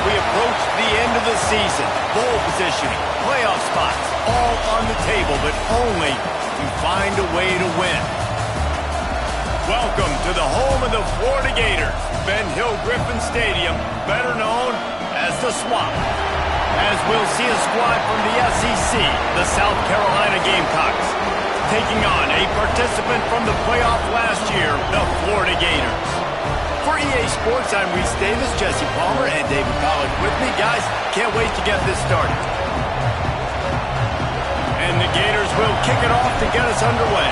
we approach the end of the season. Bowl positioning, playoff spots, all on the table, but only to find a way to win. Welcome to the home of the Florida Gators, Ben Hill Griffin Stadium, better known as the Swamp. As we'll see a squad from the SEC, the South Carolina Gamecocks, taking on a participant from the playoff last year, the Florida Gators. For EA Sports, I'm Reese Davis, Jesse Palmer, and David Pollack with me. Guys, can't wait to get this started. And the Gators will kick it off to get us underway.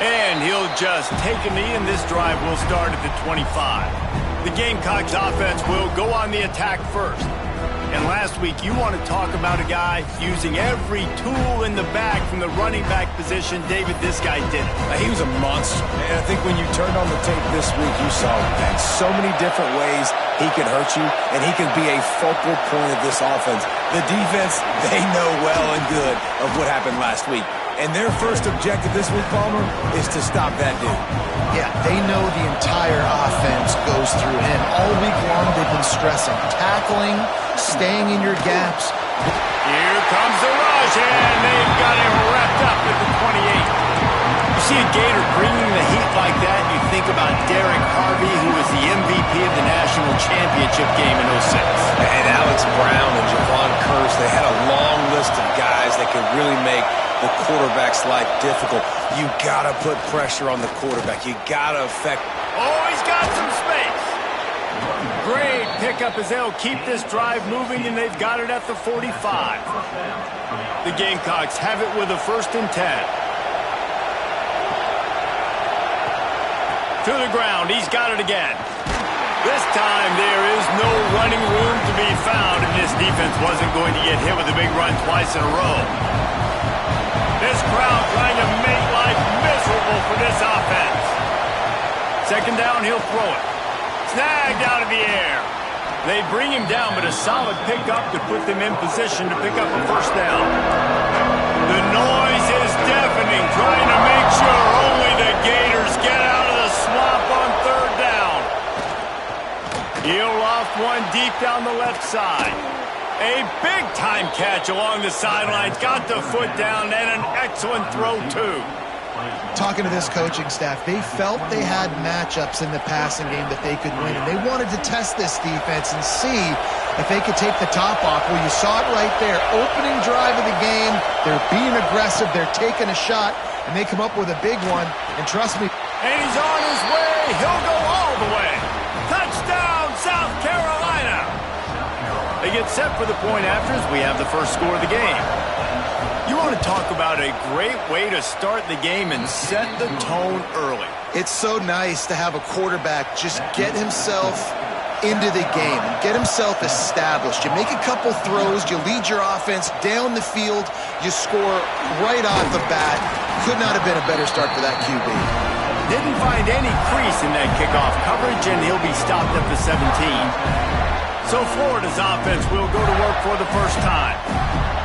And he'll just take a knee, and this drive will start at the 25. The Gamecocks offense will go on the attack first. And last week, you want to talk about a guy using every tool in the bag from the running back position. David, this guy did it. He was a monster. And I think when you turned on the tape this week, you saw that so many different ways he can hurt you, and he can be a focal point of this offense. The defense, they know well and good of what happened last week. And their first objective this week, Palmer, is to stop that dude. Yeah, they know the entire offense goes through him. All week long, they've been stressing tackling, staying in your gaps. Here comes the rush, and they've got him wrapped up at the 28. You see a Gator bringing the heat like that, you think about Derek Harvey, who was the MVP of the national championship game in 06. And Alex Brown and Javon Curse, they had a long list of guys that could really make the quarterback's life difficult. You got to put pressure on the quarterback. You got to affect. Oh, he's got some space. Great pickup as they'll keep this drive moving, and they've got it at the 45. The Gamecocks have it with a 1st and 10. To the ground, he's got it again. This time there is no running room to be found, and this defense wasn't going to get hit with a big run twice in a row. This crowd trying to make life miserable for this offense. 2nd down, he'll throw it. Snagged out of the air. They bring him down, but a solid pickup to put them in position to pick up a 1st down. The noise is deafening, trying to make sure only the Gators get out of the swamp on 3rd down. He'll loft one deep down the left side. A big-time catch along the sidelines. Got the foot down, and an excellent throw, too. Talking to this coaching staff, they felt they had matchups in the passing game that they could win, and they wanted to test this defense and see if they could take the top off. Well, you saw it right there. Opening drive of the game, they're being aggressive, they're taking a shot, and they come up with a big one. And trust me. And he's on his way. He'll go all the way. Touchdown, South Carolina. They get set for the point after as we have the first score of the game. You want to talk about a great way to start the game and set the tone early. It's so nice to have a quarterback just get himself into the game and get himself established. You make a couple throws, you lead your offense down the field, you score right off the bat. Could not have been a better start for that QB. Didn't find any crease in that kickoff coverage, and he'll be stopped at the 17. So Florida's offense will go to work for the first time.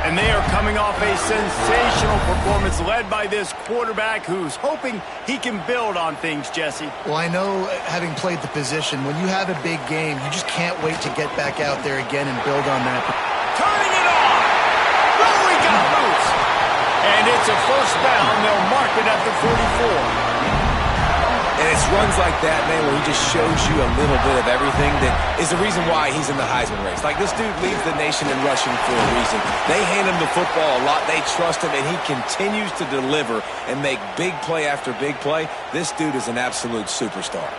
And they are coming off a sensational performance led by this quarterback who's hoping he can build on things, Jesse. Well, I know, having played the position, when you have a big game, you just can't wait to get back out there again and build on that. Turning it on! Oh, he got loose! And it's a 1st down. They'll mark it at the 44. And it's runs like that, man, where he just shows you a little bit of everything that is the reason why he's in the Heisman race. Like, this dude leads the nation in rushing for a reason. They hand him the football a lot. They trust him, and he continues to deliver and make big play after big play. This dude is an absolute superstar.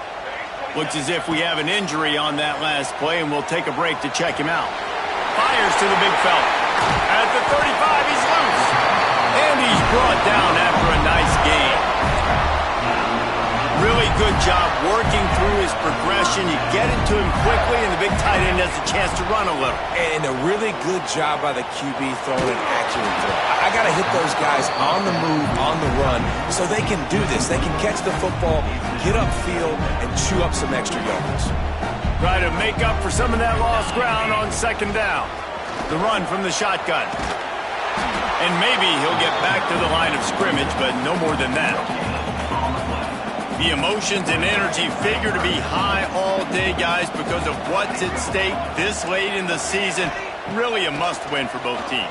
Looks as if we have an injury on that last play, and we'll take a break to check him out. Fires to the big fella. At the 35, he's loose. And he's brought down after a nice game. Really good job working through his progression. You get it to him quickly, and the big tight end has a chance to run a little. And a really good job by the QB throwing an accurate throw. I got to hit those guys on the move, on the run, so they can do this. They can catch the football, get upfield, and chew up some extra yards. Try to make up for some of that lost ground on 2nd down. The run from the shotgun. And maybe he'll get back to the line of scrimmage, but no more than that. The emotions and energy figure to be high all day, guys, because of what's at stake this late in the season. Really a must-win for both teams.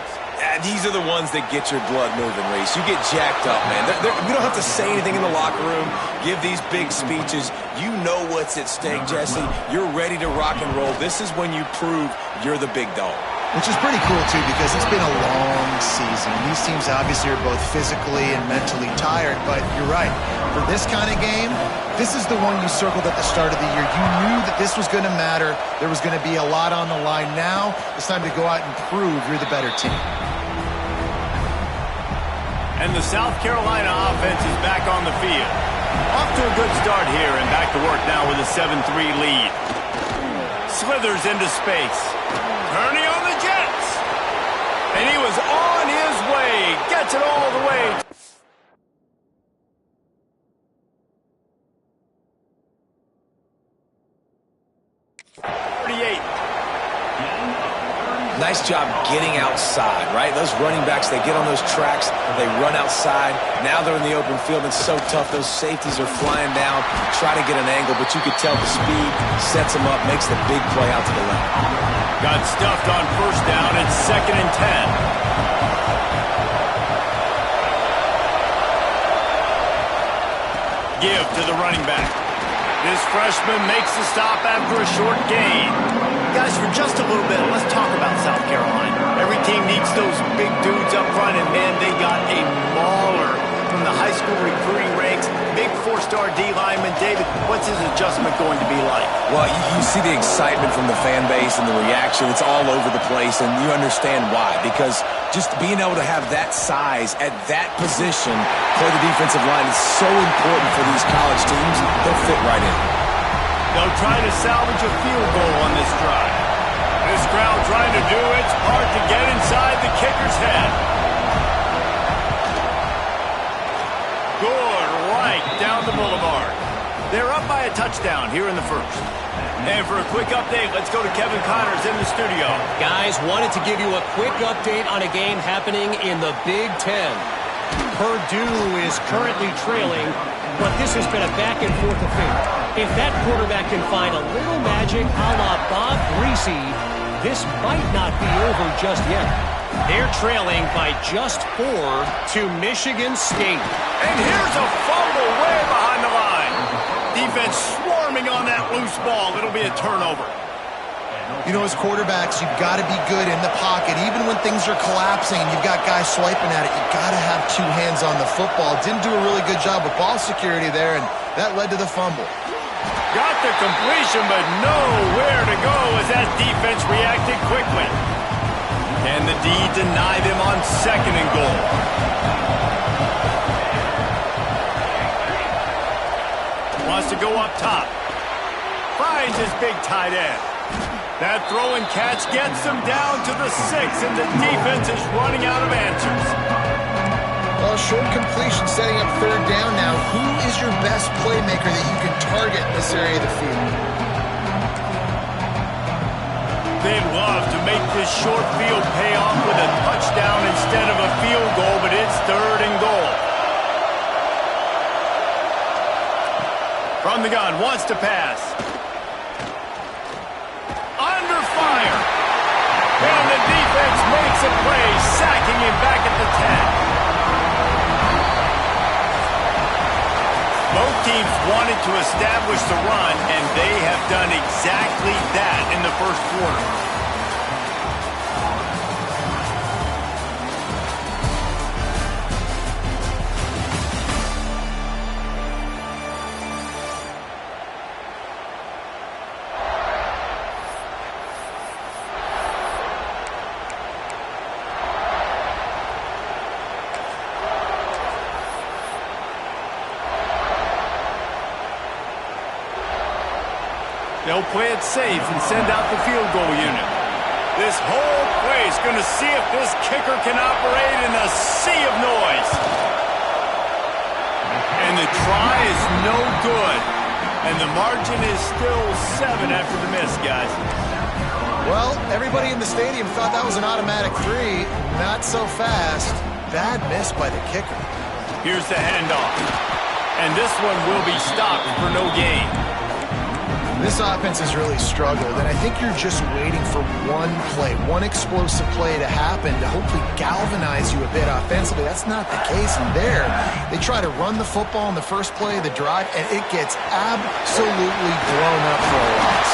These are the ones that get your blood moving, Reese. You get jacked up, man. We don't have to say anything in the locker room, give these big speeches. You know what's at stake, Jesse. You're ready to rock and roll. This is when you prove you're the big dog. Which is pretty cool, too, because it's been a long season. These teams obviously are both physically and mentally tired, but you're right. For this kind of game, this is the one you circled at the start of the year. You knew that this was going to matter. There was going to be a lot on the line. Now it's time to go out and prove you're the better team. And the South Carolina offense is back on the field. Off to a good start here and back to work now with a 7-3 lead. Slithers into space. Turning on the Jets. And he was on his way. Gets it all the way. Nice job getting outside, right? Those running backs, they get on those tracks, they run outside. Now they're in the open field. It's so tough. Those safeties are flying down, try to get an angle, but you could tell the speed sets them up, makes the big play out to the left. Got stuffed on first down. It's 2nd and 10. Give to the running back. This freshman makes the stop after a short gain. Guys, for just a little bit, let's talk about South Carolina. Every team needs those big dudes up front, and man, they got a mauler from the high school recruiting ranks. Big 4-star D lineman. David, what's his adjustment going to be like? Well, you see the excitement from the fan base and the reaction. It's all over the place, and you understand why. Because just being able to have that size at that position, play the defensive line, is so important for these college teams. They'll fit right in. They'll try to salvage a field goal on this drive. This crowd trying to do its part to get inside the kicker's head. Good right down the boulevard. They're up by a touchdown here in the first. And for a quick update, let's go to Kevin Connors in the studio. Guys, wanted to give you a quick update on a game happening in the Big Ten. Purdue is currently trailing, but this has been a back-and-forth affair. If that quarterback can find a little magic a la Bob Greasy, this might not be over just yet. They're trailing by just 4 to Michigan State. And here's a fumble way behind the line. Defense swarming on that loose ball. It'll be a turnover. You know, as quarterbacks, you've got to be good in the pocket. Even when things are collapsing and you've got guys swiping at it, you've got to have 2 hands on the football. Didn't do a really good job of ball security there, and that led to the fumble. Got the completion, but nowhere to go as that defense reacted quickly. Can the D deny them on 2nd and goal? Wants to go up top. Finds his big tight end. That throw and catch gets them down to the 6, and the defense is running out of answers. Well, short completion setting up 3rd down now. Who is your best playmaker that you can target in this area of the field? They'd love to make this short field pay off with a touchdown instead of a field goal, but it's 3rd and goal. From the gun, wants to pass. Under fire. And the defense makes a play, sacking him back at the 10. Both teams wanted to establish the run, and they have done exactly that in the first quarter. They'll play it safe and send out the field goal unit. This whole place going to see if this kicker can operate in a sea of noise. And the try is no good. And the margin is still 7 after the miss, guys. Well, everybody in the stadium thought that was an automatic 3. Not so fast. Bad miss by the kicker. Here's the handoff. And this one will be stopped for no gain. This offense has really struggled, and I think you're just waiting for one play, one explosive play to happen to hopefully galvanize you a bit offensively. That's not the case in there. They try to run the football in the first play of the drive, and it gets absolutely blown up for a loss.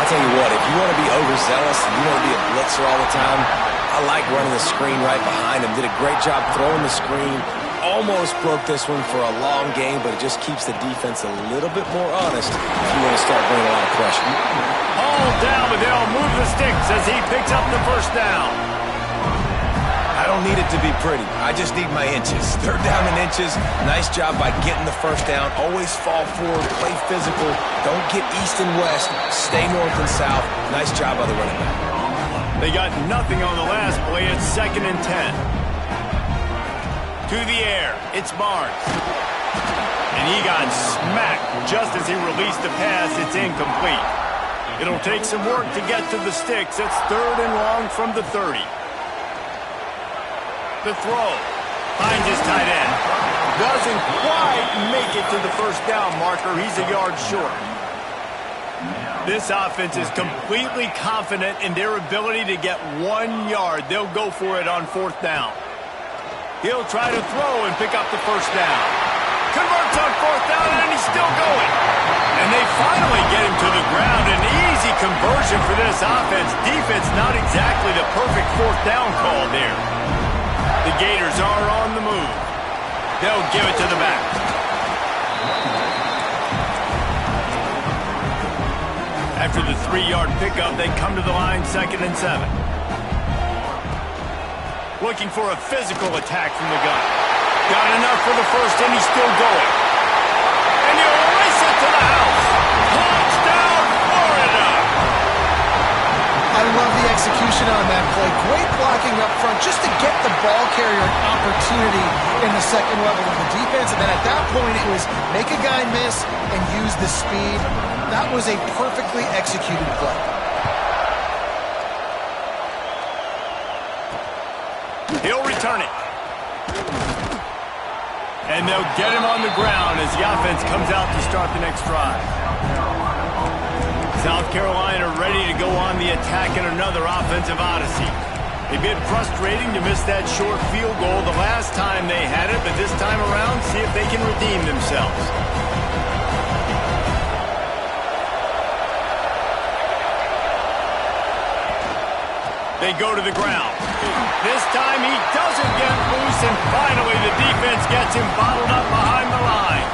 I'll tell you what, if you want to be overzealous and you want to be a blitzer all the time, I like running the screen right behind him. Did a great job throwing the screen. Almost broke this one for a long game, but it just keeps the defense a little bit more honest if you want to start bringing a lot of pressure. Hauled down, but they'll move the sticks as he picks up the first down. I don't need it to be pretty. I just need my inches. Third down in inches. Nice job by getting the first down. Always fall forward, play physical. Don't get east and west. Stay north and south. Nice job by the running back. They got nothing on the last play. It's 2nd and 10. To the air, it's Barnes. And he got smacked just as he released the pass. It's incomplete. It'll take some work to get to the sticks. It's 3rd and long from the 30. The throw finds his tight end. Doesn't quite make it to the first down marker. He's a yard short. This offense is completely confident in their ability to get 1 yard. They'll go for it on 4th down. He'll try to throw and pick up the first down. Converts on 4th down, and he's still going. And they finally get him to the ground. An easy conversion for this offense. Defense not exactly the perfect 4th down call there. The Gators are on the move. They'll give it to the back. After the 3-yard pickup, they come to the line 2nd and 7. Looking for a physical attack from the gun. Got enough for the first, and he's still going. And he'll race it to the house. Touchdown, Florida! I love the execution on that play. Great blocking up front just to get the ball carrier an opportunity in the second level of the defense. And then at that point, it was make a guy miss and use the speed. That was a perfectly executed play. He'll return it. And they'll get him on the ground as the offense comes out to start the next drive. South Carolina ready to go on the attack in another offensive odyssey. A bit frustrating to miss that short field goal the last time they had it, but this time around, see if they can redeem themselves. They go to the ground. This time he doesn't get loose, and finally the defense gets him bottled up behind the line.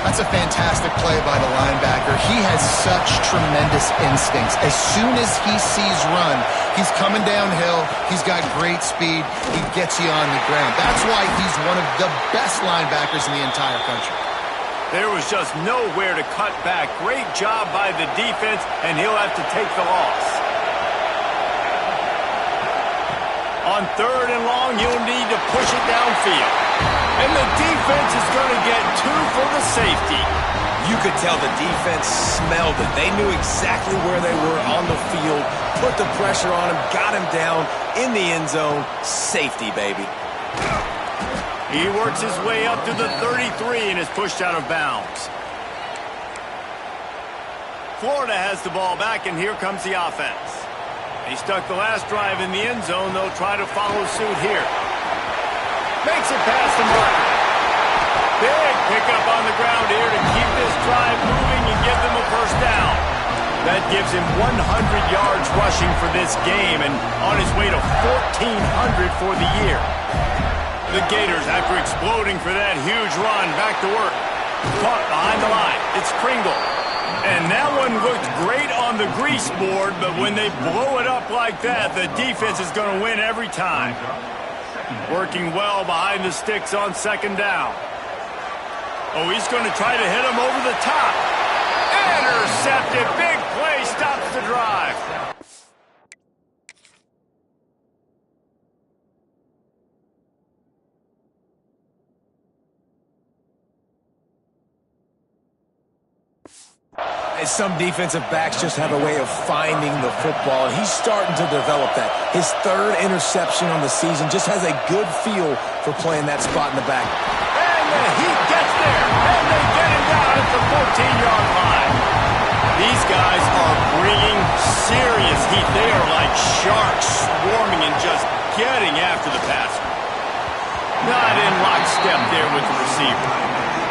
That's a fantastic play by the linebacker. He has such tremendous instincts. As soon as he sees run, he's coming downhill. He's got great speed. He gets you on the ground. That's why he's one of the best linebackers in the entire country. There was just nowhere to cut back. Great job by the defense, and he'll have to take the loss. On 3rd and long, you'll need to push it downfield. And the defense is going to get 2 for the safety. You could tell the defense smelled it. They knew exactly where they were on the field, put the pressure on him, got him down in the end zone. Safety, baby. He works his way up to the 33 and is pushed out of bounds. Florida has the ball back, and here comes the offense. He stuck the last drive in the end zone. They'll try to follow suit here. Makes it past the mark. Big pickup on the ground here to keep this drive moving and give them a first down. That gives him 100 yards rushing for this game and on his way to 1,400 for the year. The Gators, after exploding for that huge run, back to work. Caught behind the line. It's Kringle. And that one looked great on the grease board, but when they blow it up like that, the defense is going to win every time. Working well behind the sticks on 2nd down. Oh, he's going to try to hit him over the top. Intercepted. Big play stops the drive. Some defensive backs just have a way of finding the football, and he's starting to develop that. His 3rd interception on the season just has a good feel for playing that spot in the back. And the heat gets there, and they get him down at the 14-yard line. These guys are bringing serious heat. They are like sharks swarming and just getting after the passer. Not in lockstep there with the receiver.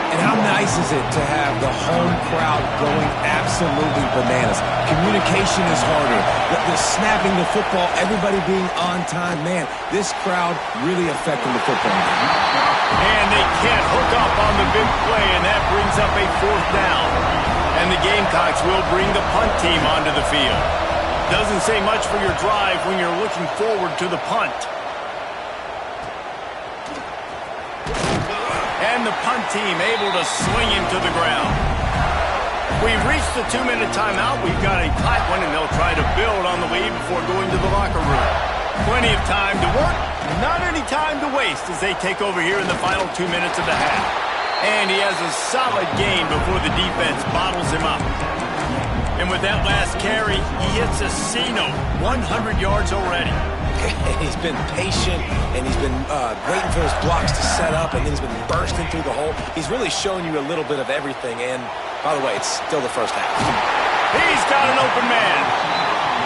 And how nice is it to have the home crowd going absolutely bananas? Communication is harder. The snapping the football, everybody being on time. Man, this crowd really affecting the football game. And they can't hook up on the big play, and that brings up a 4th down. And the Gamecocks will bring the punt team onto the field. Doesn't say much for your drive when you're looking forward to the punt. And the punt team able to swing him to the ground. We've reached the 2-minute timeout. We've got a tight one, and they'll try to build on the lead before going to the locker room. Plenty of time to work, not any time to waste as they take over here in the final 2 minutes of the half. And he has a solid gain before the defense bottles him up. And with that last carry, he hits a C-note, 100 yards already. He's been patient, and he's been waiting for his blocks to set up, and then he's been bursting through the hole. He's really shown you a little bit of everything, and by the way, it's still the first half. He's got an open man.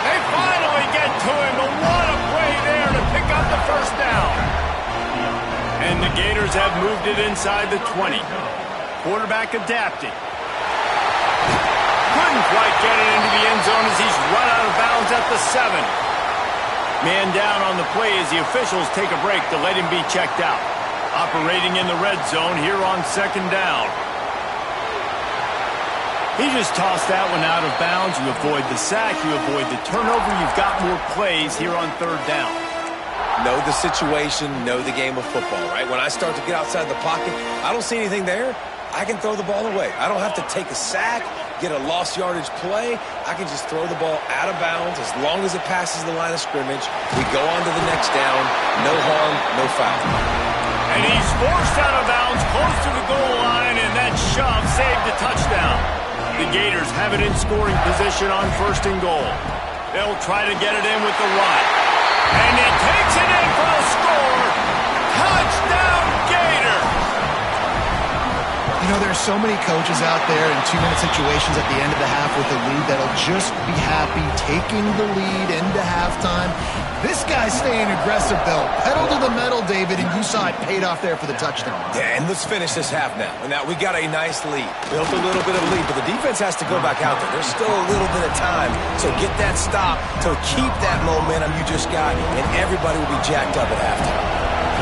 They finally get to him, but what a play there to pick up the first down. And the Gators have moved it inside the 20. Quarterback adapting. Couldn't quite get it into the end zone as he's run out of bounds at the 7. Man down on the play as the officials take a break to let him be checked out. Operating in the red zone here on 2nd down. He just tossed that one out of bounds. You avoid the sack, you avoid the turnover. You've got more plays here on 3rd down. Know the situation, know the game of football, right? When I start to get outside the pocket, I don't see anything there, I can throw the ball away. I don't have to take a sack, get a lost yardage play. I can just throw the ball out of bounds as long as it passes the line of scrimmage. We go on to the next down. No harm, no foul. And he's forced out of bounds close to the goal line, and that shove saved a touchdown. The Gators have it in scoring position on 1st and goal. They'll try to get it in with the run. And he takes it in for a score. Touchdown, Gator! You know, there's so many coaches out there in 2-minute situations at the end of the half with a lead that'll just be happy taking the lead into halftime. This guy's staying aggressive, though. Pedal to the metal, David, and you saw it paid off there for the touchdown. Yeah, and let's finish this half now. Now, we got a nice lead. Built a little bit of a lead, but the defense has to go back out there. There's still a little bit of time. So get that stop to keep that momentum you just got, and everybody will be jacked up at halftime.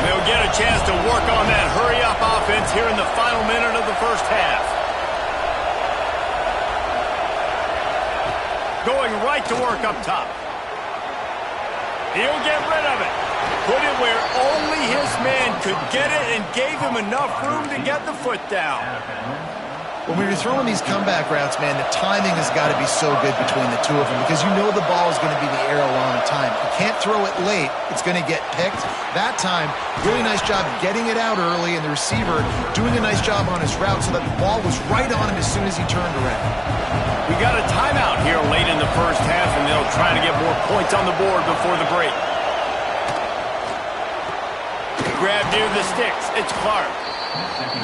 They'll get a chance to work on that hurry-up offense here in the final minute of the first half. Going right to work up top. He'll get rid of it. Put it where only his man could get it and gave him enough room to get the foot down. When you're throwing these comeback routes, man, the timing has got to be so good between the two of them because you know the ball is going to be in the air a long time. You can't throw it late. It's going to get picked. That time, really nice job getting it out early, and the receiver doing a nice job on his route so that the ball was right on him as soon as he turned around. We got a timeout here late in the first half, and they'll try to get more points on the board before the break. Grab near the sticks. It's Clark.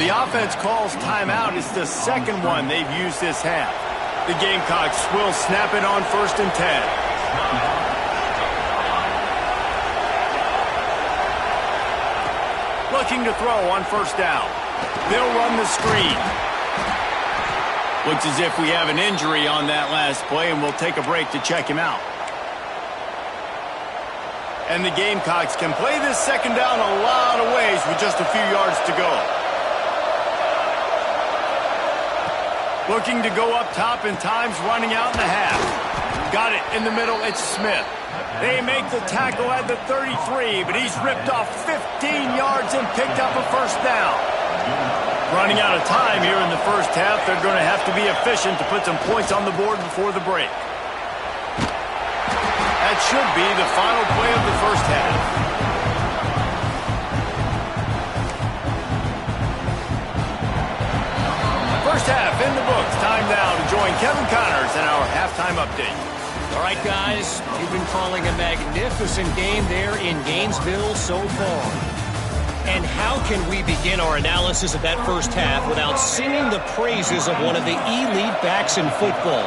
The offense calls timeout. It's the second one they've used this half. The Gamecocks will snap it on 1st and 10. Looking to throw on 1st down. They'll run the screen. Looks as if we have an injury on that last play, and we'll take a break to check him out. And the Gamecocks can play this second down a lot of ways with just a few yards to go. Looking to go up top, and time's running out in the half. Got it in the middle, it's Smith. They make the tackle at the 33, but he's ripped off 15 yards and picked up a 1st down. Running out of time here in the first half, they're going to have to be efficient to put some points on the board before the break. That should be the final play of the first half. First half in the books. Time now to join Kevin Connors in our halftime update. All right, guys, you've been calling a magnificent game there in Gainesville so far. And how can we begin our analysis of that first half without singing the praises of one of the elite backs in football?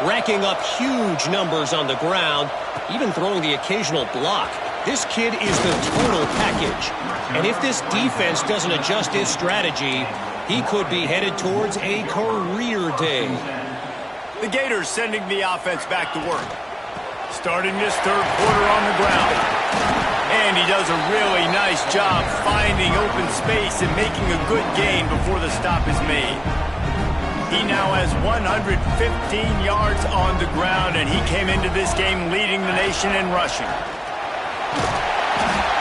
Racking up huge numbers on the ground, even throwing the occasional block. This kid is the total package. And if this defense doesn't adjust its strategy, he could be headed towards a career day. The Gators sending the offense back to work. Starting this third quarter on the ground. And he does a really nice job finding open space and making a good gain before the stop is made. He now has 115 yards on the ground, and he came into this game leading the nation in rushing.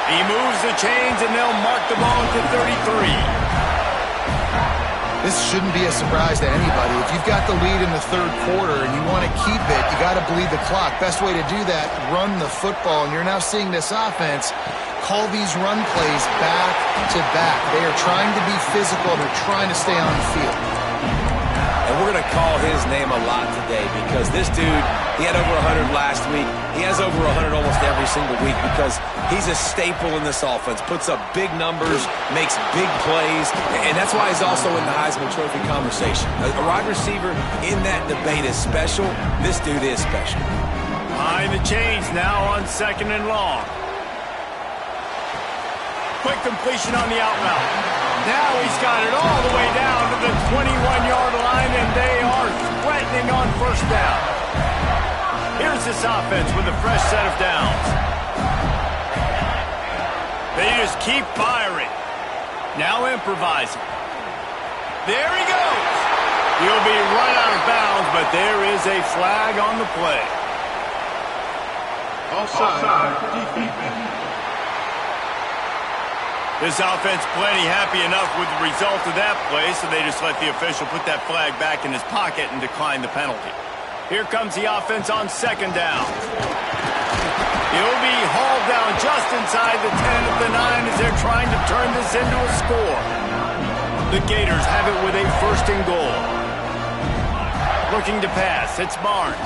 He moves the chains, and they'll mark the ball to 33. This shouldn't be a surprise to anybody. If you've got the lead in the third quarter and you want to keep it, you got to bleed the clock. Best way to do that, run the football. And you're now seeing this offense call these run plays back to back. They are trying to be physical. They're trying to stay on the field. And we're going to call his name a lot today because this dude, he had over 100 last week. He has over 100 almost every single week because he's a staple in this offense. Puts up big numbers, makes big plays, and that's why he's also in the Heisman Trophy conversation. A wide receiver in that debate is special. This dude is special. Behind the chains now on 2nd and long. Quick completion on the out route. Now he's got it all the way down to the 21-yard line, and they are threatening on first down. Here's this offense with a fresh set of downs. They just keep firing. Now improvising. There he goes. He'll be run out of bounds, but there is a flag on the play. Offside defense. This offense plenty happy enough with the result of that play, so they just let the official put that flag back in his pocket and decline the penalty. Here comes the offense on 2nd down. He'll be hauled down just inside the 10 at the 9 as they're trying to turn this into a score. The Gators have it with a 1st and goal. Looking to pass, it's Barnes.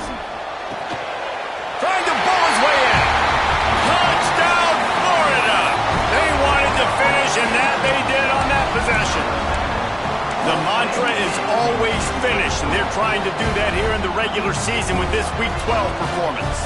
Trying to pull his way in. Touchdown, Florida! They wanted to finish, and that they did on that possession. The mantra is always finish, and they're trying to do that here in the regular season with this Week 12 performance.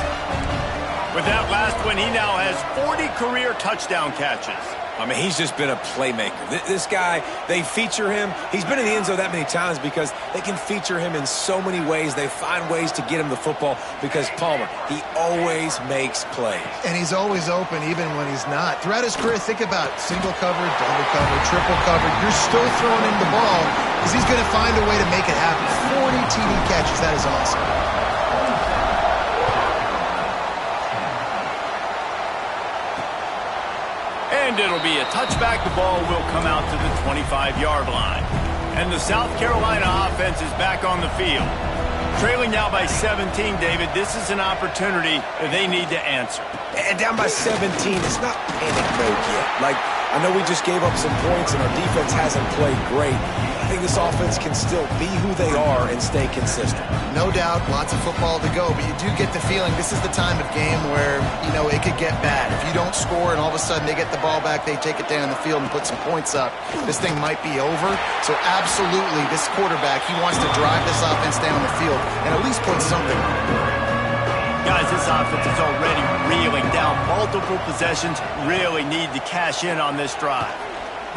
With that last one, he now has 40 career touchdown catches. I mean, he's just been a playmaker. This guy, they feature him. He's been in the end zone that many times because they can feature him in so many ways. They find ways to get him the football because Palmer, he always makes plays. And he's always open even when he's not. Throughout his career, think about single covered, double covered, triple covered. You're still throwing him the ball because he's going to find a way to make it happen. 40 TD catches. That is awesome. And it'll be a touchback. The ball will come out to the 25-yard line. And the South Carolina offense is back on the field. Trailing now by 17, David. This is an opportunity they need to answer. And down by 17, it's not panic mode yet. Like, I know we just gave up some points and our defense hasn't played great. I think this offense can still be who they are and stay consistent. No doubt, lots of football to go, but you do get the feeling this is the time of game where, you know, it could get bad. If you don't score and all of a sudden they get the ball back, they take it down the field and put some points up, this thing might be over. So absolutely, this quarterback, he wants to drive this offense down the field and at least put something on. Guys, this offense is already reeling down. Multiple possessions, really need to cash in on this drive.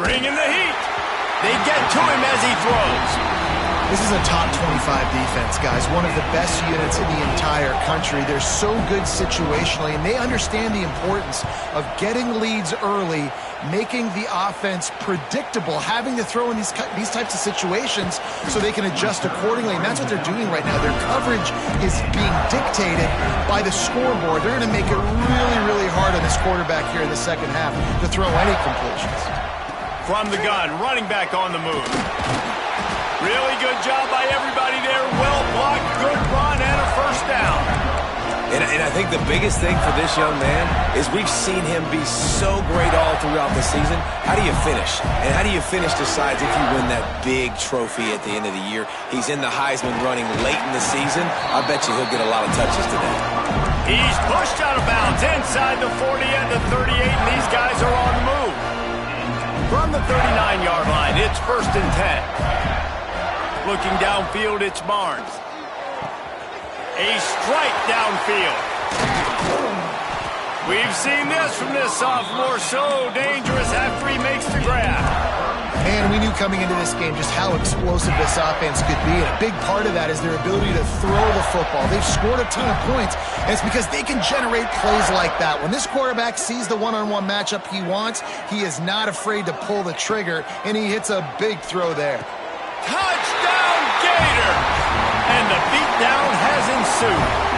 Bring in the heat. They get to him as he throws. This is a top 25 defense, guys. One of the best units in the entire country. They're so good situationally, and they understand the importance of getting leads early, making the offense predictable, having to throw in these types of situations so they can adjust accordingly. And that's what they're doing right now. Their coverage is being dictated by the scoreboard. They're going to make it really, really hard on this quarterback here in the second half to throw any completions. From the gun, running back on the move. Really good job by everybody there. Well blocked, good run, and a first down. And I think the biggest thing for this young man is we've seen him be so great all throughout the season. How do you finish? And how do you finish decides if you win that big trophy at the end of the year. He's in the Heisman running late in the season. I bet you he'll get a lot of touches today. He's pushed out of bounds inside the 40 and the 38, and these guys are on the move. 39-yard line. It's 1st and 10. Looking downfield, it's Barnes. A strike downfield. We've seen this from this sophomore. So dangerous after he makes the grab. And we knew coming into this game just how explosive this offense could be. And a big part of that is their ability to throw the football. They've scored a ton of points, and it's because they can generate plays like that. When this quarterback sees the one-on-one matchup he wants, he is not afraid to pull the trigger, and he hits a big throw there. Touchdown, Gator! And the beatdown has ensued.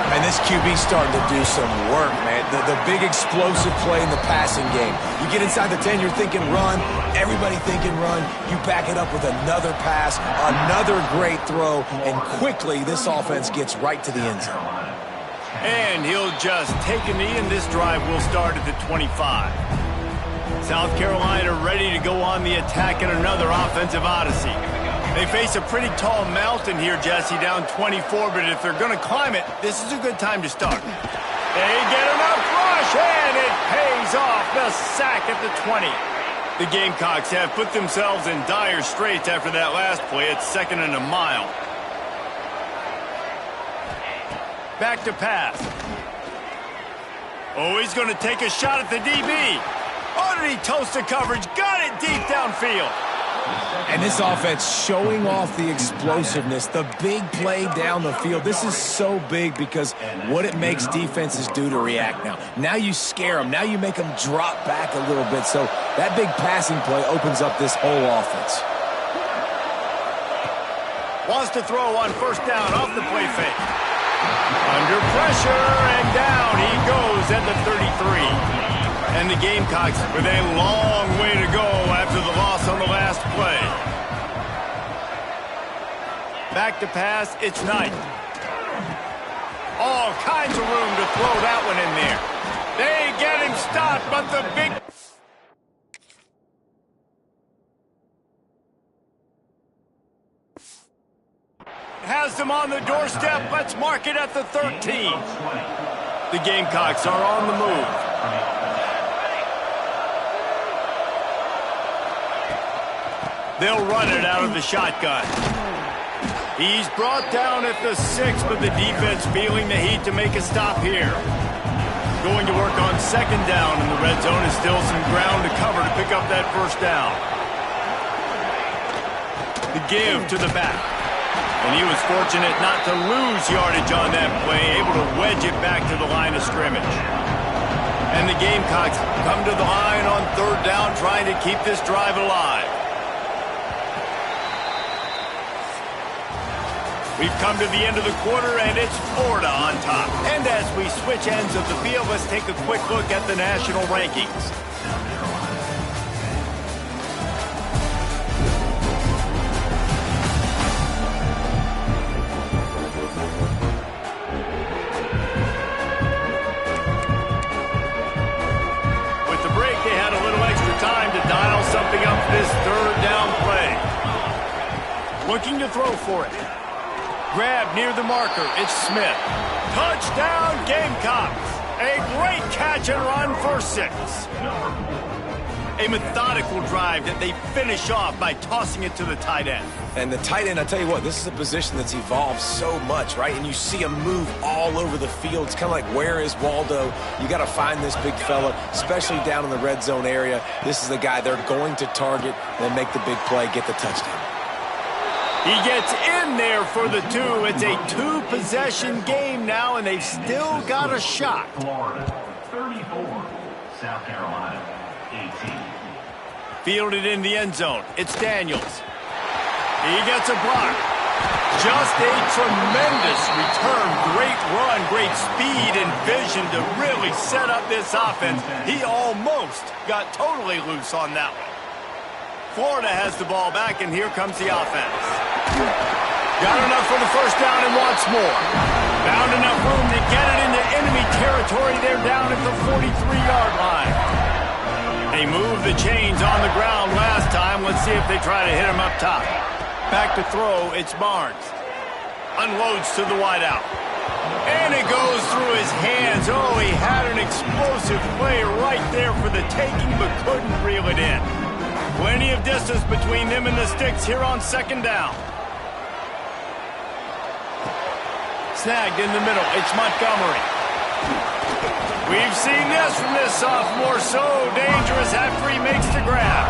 And this QB's starting to do some work, man. The big explosive play in the passing game. You get inside the 10, you're thinking run. Everybody thinking run. You back it up with another pass, another great throw, and quickly this offense gets right to the end zone. And he'll just take a knee, and this drive will start at the 25. South Carolina ready to go on the attack in another offensive odyssey. They face a pretty tall mountain here, Jesse, down 24, but if they're going to climb it, this is a good time to start. They get enough rush, and it pays off. The sack at the 20. The Gamecocks have put themselves in dire straits after that last play. It's 2nd and a mile. Back to pass. Oh, he's going to take a shot at the DB. Oh, did he toast the coverage? Got it deep downfield. And this offense showing off the explosiveness, the big play down the field. This is so big because what it makes defenses do to react now. Now you scare them. Now you make them drop back a little bit. So that big passing play opens up this whole offense. Wants to throw on 1st down off the play fake. Under pressure, and down he goes at the 33. And the Gamecocks with a long way to go after the loss on the last play. Back to pass, it's Knight. All kinds of room to throw that one in there. They get him stopped, but the big... has them on the doorstep. Let's mark it at the 13. The Gamecocks are on the move. They'll run it out of the shotgun. He's brought down at the 6, but the defense feeling the heat to make a stop here. Going to work on 2nd down, and the red zone is still some ground to cover to pick up that 1st down. The give to the back. And he was fortunate not to lose yardage on that play, able to wedge it back to the line of scrimmage. And the Gamecocks come to the line on 3rd down, trying to keep this drive alive. We've come to the end of the quarter, and it's Florida on top. And as we switch ends of the field, let's take a quick look at the national rankings. With the break, they had a little extra time to dial something up this 3rd down play. Looking to throw for it. Grab near the marker. It's Smith. Touchdown, Gamecocks. A great catch and run for 6. A methodical drive that they finish off by tossing it to the tight end. And the tight end, I tell you what, this is a position that's evolved so much, right? And you see him move all over the field. It's kind of like, where is Waldo? You got to find this big fella, especially down in the red zone area. This is the guy they're going to target and then make the big play, get the touchdown. He gets in there for the 2. It's a 2-possession game now, and they've still got a shot. Florida 34, South Carolina 18. Fielded in the end zone. It's Daniels. He gets a block. Just a tremendous return. Great run, great speed and vision to really set up this offense. He almost got totally loose on that one. Florida has the ball back, and here comes the offense. Got enough for the 1st down and wants more. Found enough room to get it into enemy territory. They're down at the 43-yard line. They moved the chains on the ground last time. Let's see if they try to hit him up top. Back to throw, it's Barnes. Unloads to the wideout. And it goes through his hands. Oh, he had an explosive play right there for the taking, but couldn't reel it in. Plenty of distance between them and the sticks here on second down. Snagged in the middle. It's Montgomery. We've seen this from this sophomore. So dangerous after he makes the grab.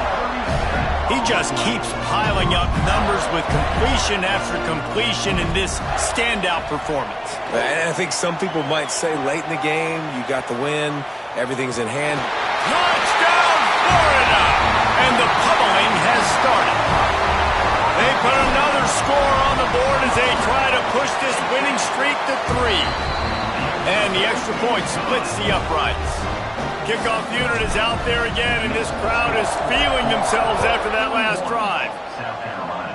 He just keeps piling up numbers with completion after completion in this standout performance. And I think some people might say late in the game, you got the win, everything's in hand. Touchdown, Florida! And the pummeling has started. They put another score on the board as they try to push this winning streak to 3. And the extra point splits the uprights. Kickoff unit is out there again, and this crowd is feeling themselves after that last drive.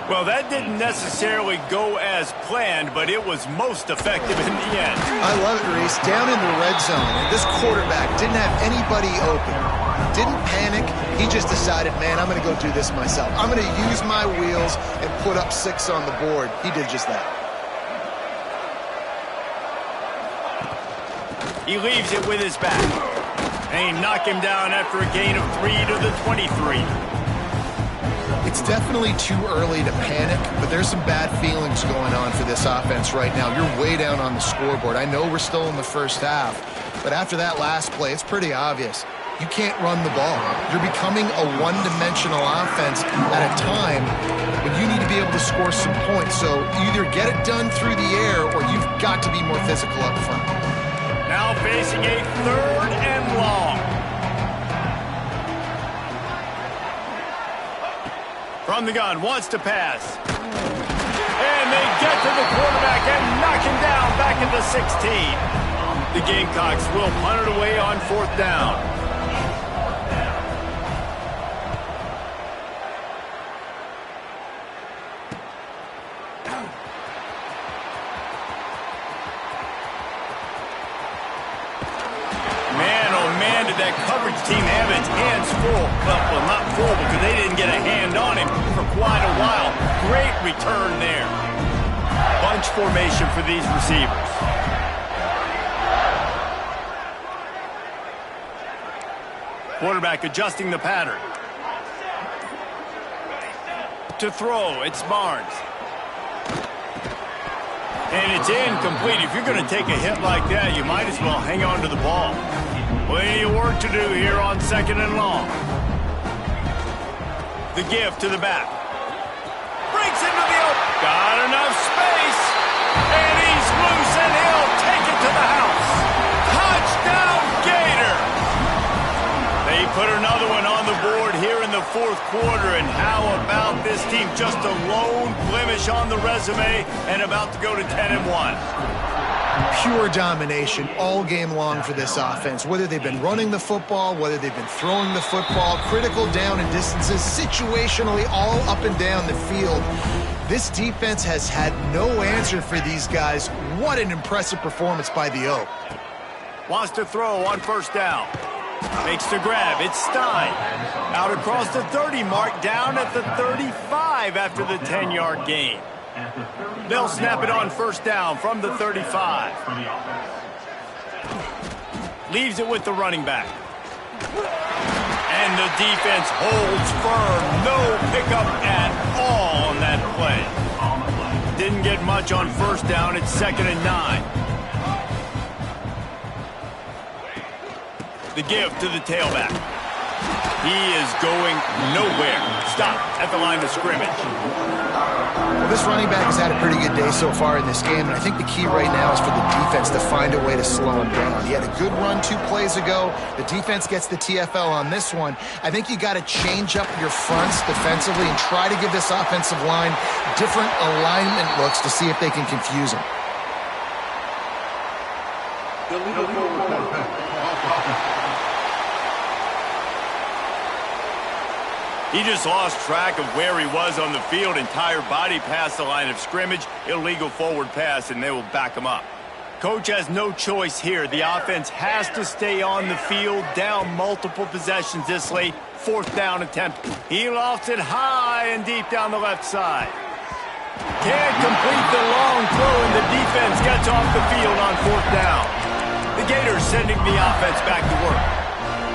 Well, that didn't necessarily go as planned, but it was most effective in the end. I love it, Reese. Down in the red zone, and this quarterback didn't have anybody open. Didn't panic. He just decided, man, I'm going to go do this myself. I'm going to use my wheels and put up 6 on the board. He did just that. He leaves it with his back. And he knocked him down after a gain of 3 to the 23. It's definitely too early to panic, but there's some bad feelings going on for this offense right now. You're way down on the scoreboard. I know we're still in the first half, but after that last play, it's pretty obvious. You can't run the ball. You're becoming a one-dimensional offense at a time when you need to be able to score some points. So either get it done through the air or you've got to be more physical up front. Now facing a 3rd and long. From the gun, wants to pass. And they get to the quarterback and knock him down back at the 16. The Gamecocks will punt it away on 4th down. That coverage team have its hands full. Well, not full because they didn't get a hand on him for quite a while. Great return there. Bunch formation for these receivers. Quarterback adjusting the pattern. To throw, it's Barnes. And it's incomplete. If you're going to take a hit like that, you might as well hang on to the ball. Plenty of work to do here on 2nd and long. The give to the back. Breaks into the open. Got enough space. And he's loose, and he'll take it to the house. Touchdown, Gator. They put another one on the board here in the 4th quarter. And how about this team? Just a lone blemish on the resume and about to go to 10-1. Pure domination all game long for this offense. Whether they've been running the football, whether they've been throwing the football, critical down and distances, situationally all up and down the field. This defense has had no answer for these guys. What an impressive performance by the Oak. Wants to throw on 1st down. Makes the grab. It's Stein. Out across the 30 mark, down at the 35 after the 10-yard gain. They'll snap it on 1st down from the 35. Leaves it with the running back. And the defense holds firm. No pickup at all on that play. Didn't get much on 1st down. It's 2nd and 9. The give to the tailback. He is going nowhere. Stop at the line of scrimmage. Well, this running back has had a pretty good day so far in this game, and I think the key right now is for the defense to find a way to slow him down. He had a good run 2 plays ago. The defense gets the TFL on this one. I think you got to change up your fronts defensively and try to give this offensive line different alignment looks to see if they can confuse him. He just lost track of where he was on the field. Entire body past the line of scrimmage. Illegal forward pass, and they will back him up. Coach has no choice here. The offense has to stay on the field, down multiple possessions this late. 4th down attempt. He lost it high and deep down the left side. Can't complete the long throw, and the defense gets off the field on 4th down. The Gators sending the offense back to work.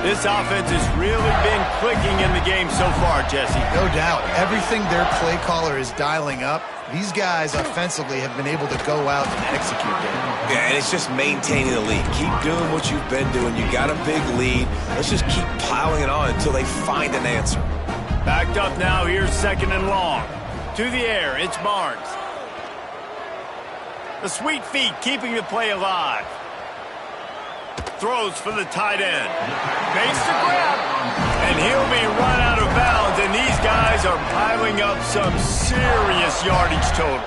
This offense has really been clicking in the game so far, Jesse. No doubt. Everything their play caller is dialing up, these guys offensively have been able to go out and execute it. Yeah, and it's just maintaining the lead. Keep doing what you've been doing. You got a big lead. Let's just keep piling it on until they find an answer. Backed up now. Here's 2nd and long. To the air, it's Barnes. The sweet feet keeping the play alive. Throws for the tight end. Makes the grab. And he'll be run out of bounds. And these guys are piling up some serious yardage totals.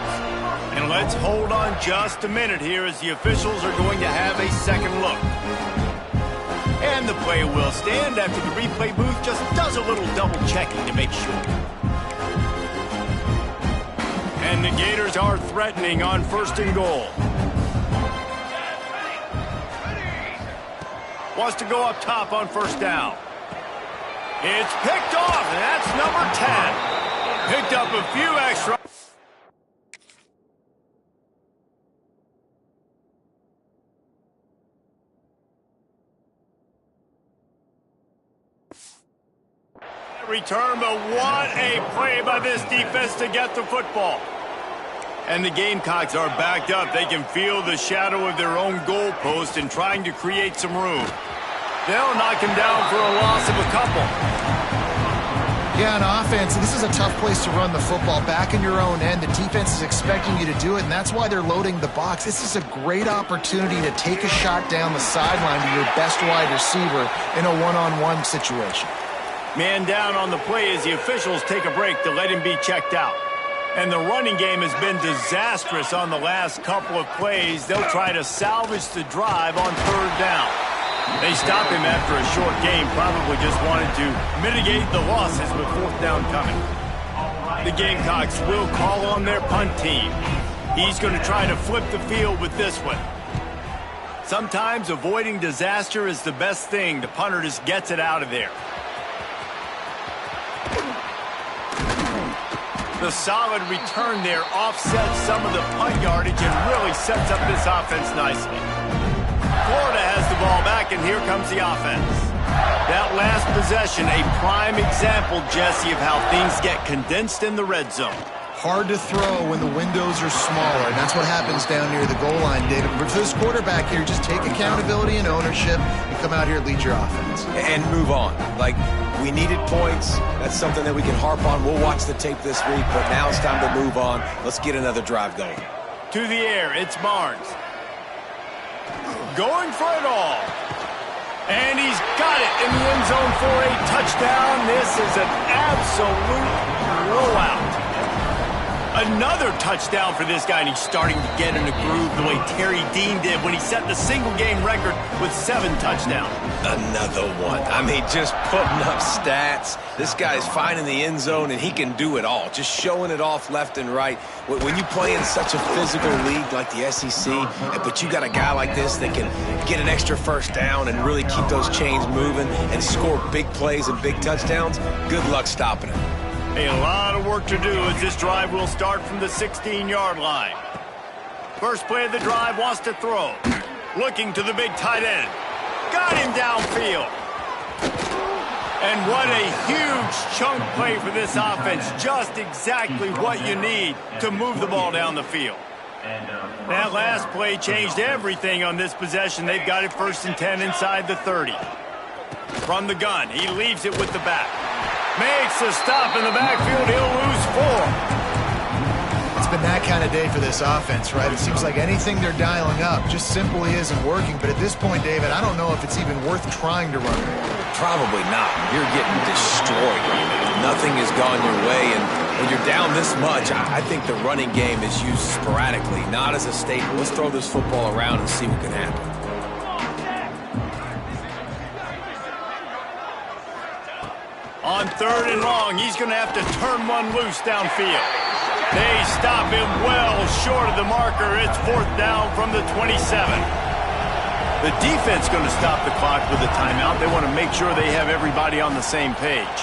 And let's hold on just a minute here as the officials are going to have a second look. And the play will stand after the replay booth just does a little double checking to make sure. And the Gators are threatening on 1st and goal. Wants to go up top on 1st down. It's picked off, and that's number 10. Picked up a few extra. Return, but what a play by this defense to get the football. And the Gamecocks are backed up. They can feel the shadow of their own goalpost and trying to create some room. They'll knock him down for a loss of a couple. Yeah, on offense, this is a tough place to run the football. Back in your own end, the defense is expecting you to do it, and that's why they're loading the box. This is a great opportunity to take a shot down the sideline to your best wide receiver in a one-on-one situation. Man down on the play as the officials take a break to let him be checked out. And the running game has been disastrous on the last couple of plays. They'll try to salvage the drive on 3rd down. They stop him after a short game, probably just wanted to mitigate the losses with 4th down coming. The Gamecocks will call on their punt team. He's going to try to flip the field with this one. Sometimes avoiding disaster is the best thing. The punter just gets it out of there. The solid return there offsets some of the punt yardage and really sets up this offense nicely. Florida has the ball back, and here comes the offense. That last possession, a prime example, Jesse, of how things get condensed in the red zone. Hard to throw when the windows are smaller, and that's what happens down near the goal line, David. But for this quarterback here, just take accountability and ownership and come out here and lead your offense. And move on. Like, we needed points. That's something that we can harp on. We'll watch the tape this week, but now it's time to move on. Let's get another drive going. To the air, it's Barnes. Going for it all. And he's got it in the end zone for a touchdown. This is an absolute blowout. Another touchdown for this guy, and he's starting to get in a groove the way Terry Dean did when he set the single-game record with 7 touchdowns. Another one. I mean, just putting up stats. This guy's finding the end zone, and he can do it all. Just showing it off left and right. When you play in such a physical league like the SEC, but you got a guy like this that can get an extra 1st down and really keep those chains moving and score big plays and big touchdowns, good luck stopping him. A lot of work to do as this drive will start from the 16-yard line. First play of the drive, wants to throw. Looking to the big tight end. Got him downfield. And what a huge chunk play for this offense. Just exactly what you need to move the ball down the field. That last play changed everything on this possession. They've got it 1st and 10 inside the 30. From the gun, he leaves it with the back. Makes a stop in the backfield. He'll lose 4. It's been that kind of day for this offense, right? It seems like anything they're dialing up just simply isn't working. But at this point, David, I don't know if it's even worth trying to run it. Probably not. You're getting destroyed right now. Nothing has gone your way, and when you're down this much, I think the running game is used sporadically, not as a staple. Let's throw this football around and see what can happen. On 3rd and long, he's going to have to turn one loose downfield. They stop him well short of the marker. It's 4th down from the 27. The defense going to stop the clock with a timeout. They want to make sure they have everybody on the same page.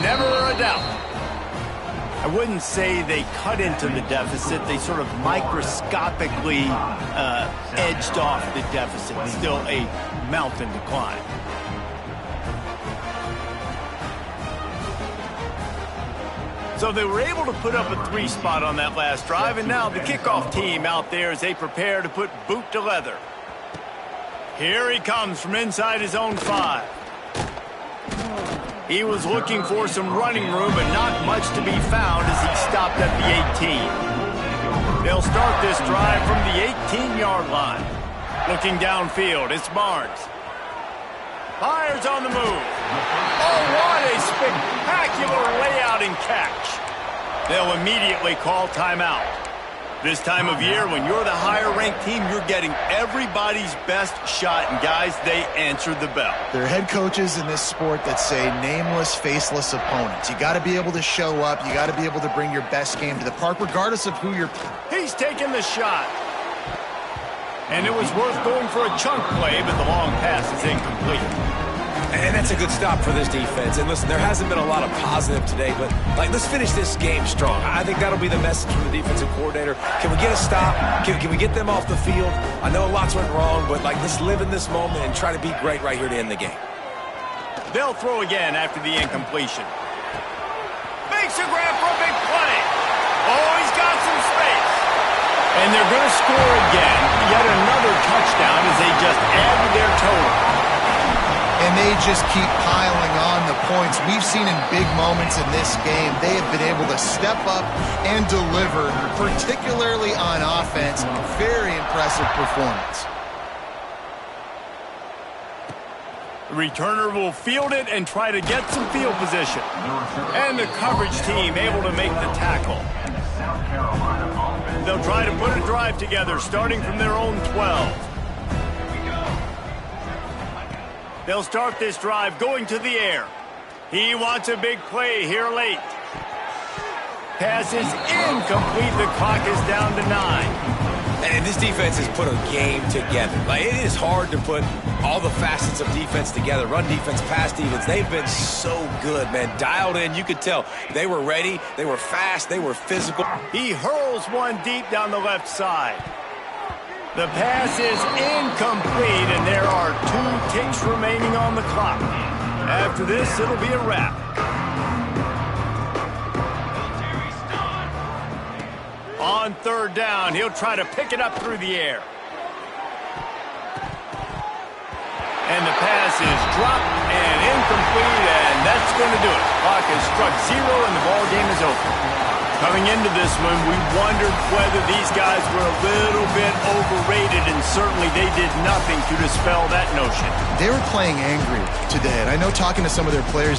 Never a doubt. I wouldn't say they cut into the deficit. They sort of microscopically edged off the deficit. Still a mountain to climb. So they were able to put up a 3 spot on that last drive, and now the kickoff team out there as they prepare to put boot to leather. Here he comes from inside his own 5. He was looking for some running room, but not much to be found as he stopped at the 18. They'll start this drive from the 18-yard line. Looking downfield, it's Barnes. Fires on the move. Oh, what a spectacular layout and catch. They'll immediately call timeout. This time of year, when you're the higher-ranked team, you're getting everybody's best shot, and guys, they answered the bell. There are head coaches in this sport that say nameless, faceless opponents. You got to be able to show up. You got to be able to bring your best game to the park, regardless of who you're playing. He's taking the shot. And it was worth going for a chunk play, but the long pass is incomplete. And that's a good stop for this defense. And listen, there hasn't been a lot of positive today, but let's finish this game strong. I think that'll be the message from the defensive coordinator. Can we get a stop? Can we get them off the field? I know lots went wrong, but let's live in this moment and try to be great right here to end the game. They'll throw again after the incompletion. Makes a grab for a big play. Oh, he's got some space. And they're going to score again. Yet another touchdown as they just add to their total. And they just keep piling on the points. We've seen in big moments in this game, they have been able to step up and deliver, particularly on offense. Very impressive performance. The returner will field it and try to get some field position. And the coverage team able to make the tackle. They'll try to put a drive together, starting from their own 12. They'll start this drive going to the air. He wants a big play here late. Pass is incomplete. The clock is down to 9. And this defense has put a game together. It is hard to put all the facets of defense together. Run defense, pass defense. They've been so good, man. Dialed in. You could tell they were ready. They were fast. They were physical. He hurls one deep down the left side. The pass is incomplete, and there are 2 ticks remaining on the clock. After this, it'll be a wrap. On 3rd down, he'll try to pick it up through the air. And the pass is dropped and incomplete, and that's going to do it. Clock has struck 0, and the ball game is over. Coming into this one, we wondered whether these guys were a little bit overrated, and certainly they did nothing to dispel that notion. They were playing angry today, and I know talking to some of their players,